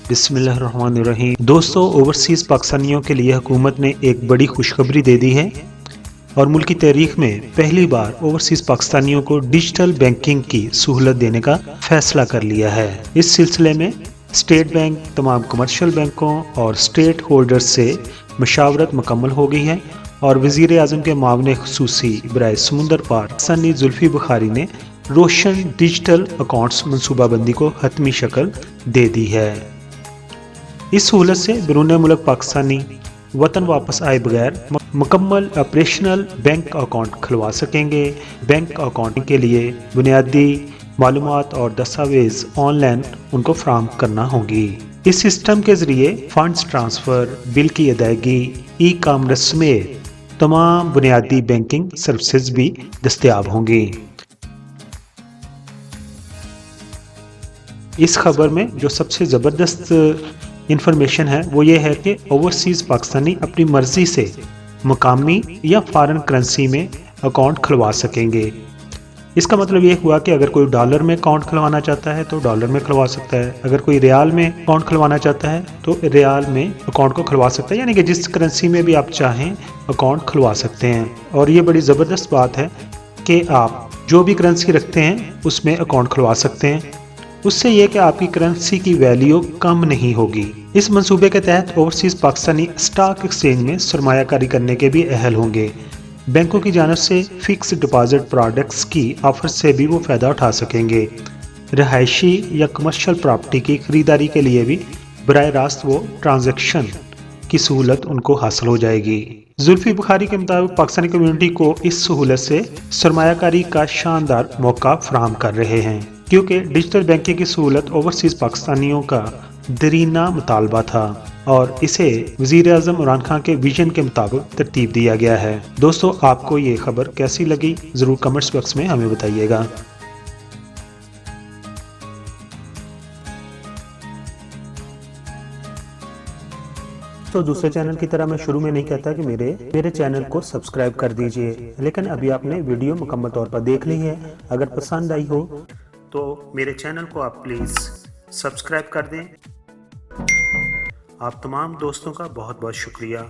बिस्मिल्लाहिर्रहमानिर्रहीम। दोस्तों, ओवरसीज़ पाकिस्तानियों के लिए हुकूमत ने एक बड़ी खुशखबरी दे दी है और मुल्क की तारीख में पहली बार ओवरसीज़ पाकिस्तानियों को डिजिटल बैंकिंग की सहूलत देने का फैसला कर लिया है। इस सिलसिले में स्टेट बैंक तमाम कमर्शियल बैंकों और स्टेट होल्डर्स से मशावरत मुकम्मल हो गई है और वज़ीर आज़म के मामले खुसूसी बराए समुंदर पार सनी जुल्फी बुखारी ने रोशन डिजिटल अकाउंट्स मनसूबाबंदी को हतमी शक्ल दे दी है। इस सहूलत से बैरून मुल्क पाकिस्तानी वतन वापस आए बगैर मुकम्मल ऑपरेशनल बैंक अकाउंट खुलवा सकेंगे। बैंक अकाउंट के लिए बुनियादी मालूमात और दस्तावेज ऑनलाइन उनको फराहम करना होगी। इस सिस्टम के जरिए फंड्स ट्रांसफ़र, बिल की अदायगी, ई कॉमर्स में तमाम बुनियादी बैंकिंग सर्विसेज भी दस्तयाब होंगी। इस खबर में जो सबसे ज़बरदस्त इंफॉर्मेशन है वो ये है कि ओवरसीज़ पाकिस्तानी अपनी मर्ज़ी से मुकामी या फॉरेन करेंसी में अकाउंट खुलवा सकेंगे। इसका मतलब ये हुआ कि अगर कोई डॉलर में अकाउंट खुलवाना चाहता है तो डॉलर में खुलवा सकता है, अगर कोई रियाल में अकाउंट खुलवाना चाहता है तो रियाल में अकाउंट को खुलवा सकता है, यानी कि जिस करेंसी में भी आप चाहें अकाउंट खुलवा सकते हैं। और ये बड़ी ज़बरदस्त बात है कि आप जो भी करेंसी रखते हैं उसमें अकाउंट खुलवा सकते हैं। उससे यह कि आपकी करेंसी की वैल्यू कम नहीं होगी। इस मंसूबे के तहत ओवरसीज़ पाकिस्तानी स्टॉक एक्सचेंज में सरमायाकारी करने के भी अहल होंगे। बैंकों की जानिब से फिक्स डिपॉजिट प्रोडक्ट्स की ऑफर से भी वो फ़ायदा उठा सकेंगे। रहायशी या कमर्शियल प्रॉपर्टी की खरीदारी के लिए भी बराह रास्त वो ट्रांजैक्शन की सहूलत उनको हासिल हो जाएगी। जुल्फी बुखारी के मुताबिक पाकिस्तानी कम्युनिटी को इस सहूलत से सरमायाकारी का शानदार मौका फराहम कर रहे हैं, क्योंकि डिजिटल बैंकिंग की सहूलत ओवरसीज़ पाकिस्तानियों का दरीना मुतालबा था और इसे वज़ीर आज़म इमरान खान के विजन के मुताबिक तरतीब दिया गया है। दोस्तों, आपको ये खबर कैसी लगी ज़रूर कमेंट्स बॉक्स में हमें बताइएगा। तो दूसरे चैनल की तरह मैं शुरू में नहीं कहता कि मेरे चैनल को सब्सक्राइब कर दीजिए, लेकिन अभी आपने वीडियो मुकम्मल तौर पर देख ली है। अगर पसंद आई हो तो मेरे चैनल को आप प्लीज़ सब्सक्राइब कर दें। आप तमाम दोस्तों का बहुत बहुत शुक्रिया।